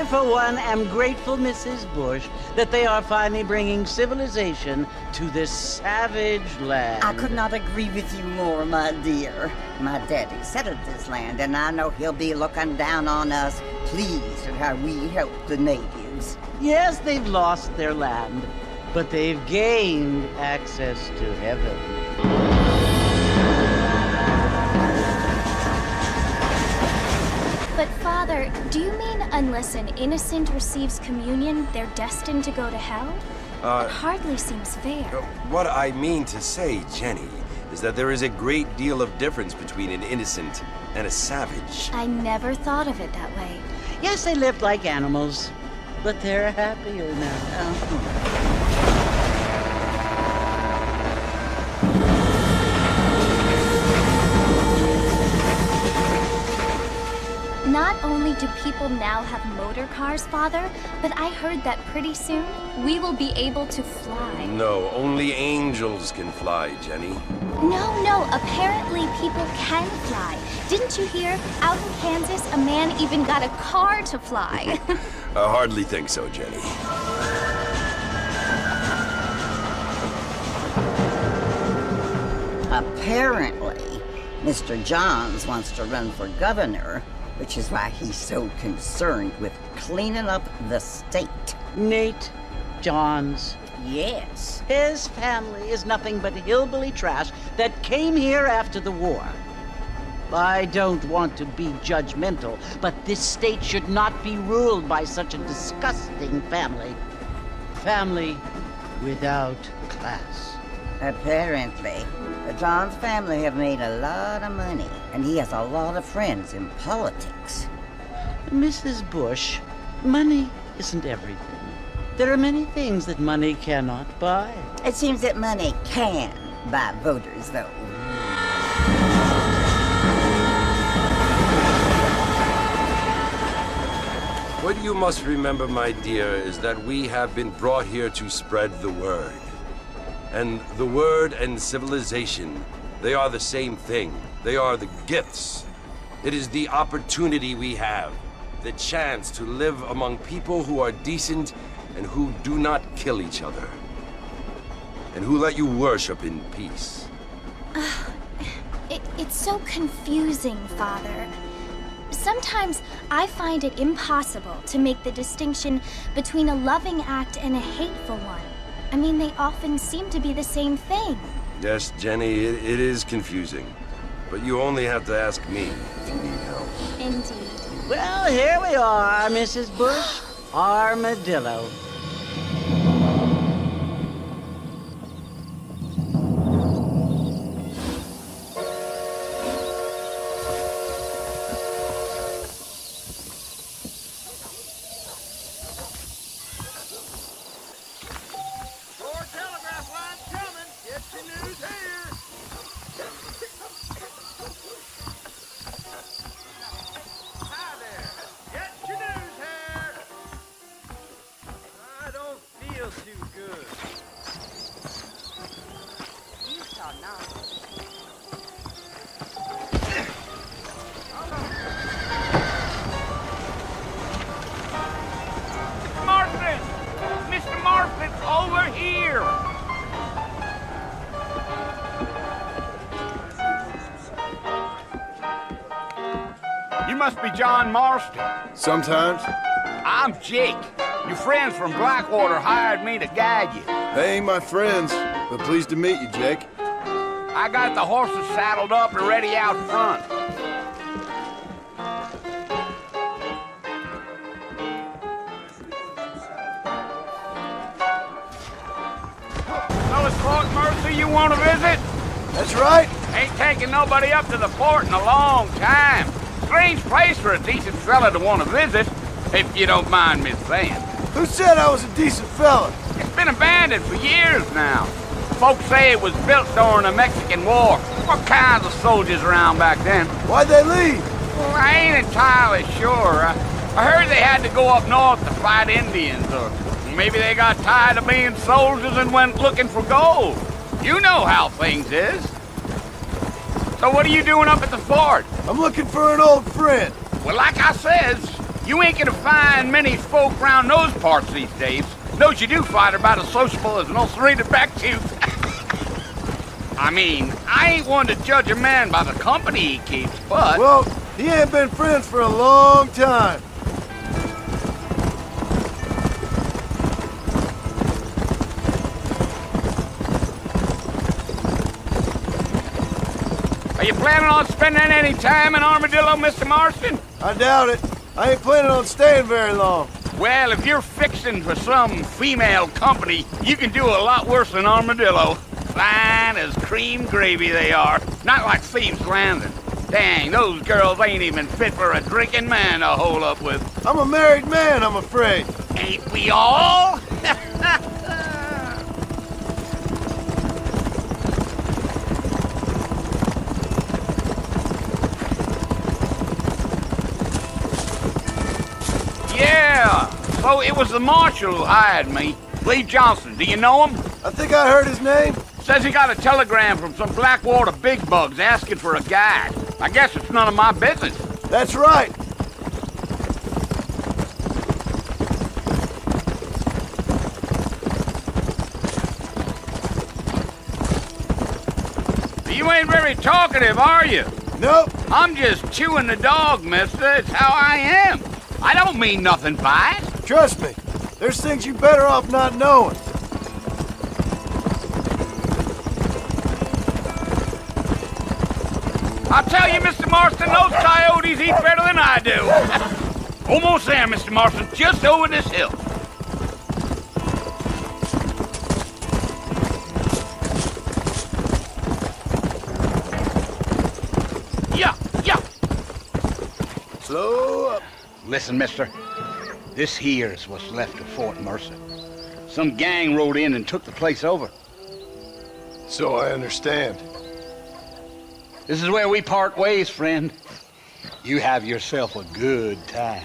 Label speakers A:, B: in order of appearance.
A: for one, am grateful, Mrs. Bush, that they are finally bringing civilization to this savage land.
B: I could not agree with you more, my dear. My daddy settled this land, and I know he'll be looking down on us, pleased at how we help the natives.
A: Yes, they've lost their land, but they've gained access to heaven.
C: But Father, do you mean unless an innocent receives communion, they're destined to go to hell? It hardly seems fair.
D: What I mean to say, Jenny, is that there is a great deal of difference between an innocent and a savage.
C: I never thought of it that way.
A: Yes, they lived like animals, but they're happier now.
C: Not only do people now have motor cars, Father, but I heard that pretty soon we will be able to fly.
D: No, only angels can fly, Jenny.
C: No, apparently people can fly. Didn't you hear? Out in Kansas, a man even got a car to fly.
D: I hardly think so, Jenny.
B: Apparently, Mr. Johns wants to run for governor, which is why he's so concerned with cleaning up the state.
A: Nate Johns.
B: Yes.
A: His family is nothing but hillbilly trash that came here after the war. I don't want to be judgmental, but this state should not be ruled by such a disgusting family. Family without class.
B: Apparently, the Johns family have made a lot of money, and he has a lot of friends in politics.
A: Mrs. Bush, money isn't everything. There are many things that money cannot buy.
B: It seems that money can buy voters, though.
D: What you must remember, my dear, is that we have been brought here to spread the word. And the word and civilization, they are the same thing. They are the gifts. It is the opportunity we have, the chance to live among people who are decent and who do not kill each other, and who let you worship in peace.
C: It's so confusing, Father. Sometimes I find it impossible to make the distinction between a loving act and a hateful one. I mean, they often seem to be the same thing.
D: Yes, Jenny, it is confusing. But you only have to ask me if you need help.
C: Indeed.
A: Well, here we are, Mrs. Bush. Armadillo.
E: You must be John Marston.
F: Sometimes.
E: I'm Jake. Your friends from Blackwater hired me to guide you.
F: They ain't my friends, but pleased to meet you, Jake.
E: I got the horses saddled up and ready out front. So it's Fort Mercy you want to visit?
F: That's right.
E: Ain't taking nobody up to the fort in a long time. Strange place for a decent fella to want to visit, if you don't mind me saying.
F: Who said I was a decent fella?
E: It's been abandoned for years now. Folks say it was built during the Mexican War. What kinds of soldiers around back then?
F: Why'd they leave?
E: Well, I ain't entirely sure. I heard they had to go up north to fight Indians, or maybe they got tired of being soldiers and went looking for gold. You know how things is. So what are you doing up at the fort?
F: I'm looking for an old friend.
E: Well, like I says, You ain't gonna find many folk round those parts these days. Those you do find are about as sociable as an ulcerated back tooth. I mean, I ain't one to judge a man by the company he keeps, but...
F: Well, he ain't been friends for a long time.
E: Are you planning on spending any time in Armadillo, Mr. Marston?
F: I doubt it. I ain't planning on staying very long.
E: Well, if you're fixing for some female company, you can do a lot worse than Armadillo. Fine as cream gravy they are. Not like Thieves' Landing. Dang, those girls ain't even fit for a drinking man to hole up with.
F: I'm a married man, I'm afraid.
E: Ain't we all? Yeah, so it was the marshal who hired me. Lee Johnson, do you know him?
F: I think I heard his name.
E: Says he got a telegram from some Blackwater big bugs asking for a guide. I guess it's none of my business.
F: That's right.
E: You ain't very talkative, are you?
F: Nope.
E: I'm just chewing the dog, mister. It's how I am. I don't mean nothing by it.
F: Trust me. There's things you better off not knowing.
E: I'll tell you, Mr. Marston, those coyotes eat better than I do. Almost there, Mr. Marston, just over this hill. Yeah.
F: Slow up.
E: Listen, mister, this here's what's left of Fort Mercer. Some gang rode in and took the place over.
F: So I understand.
E: This is where we part ways, friend. You have yourself a good time.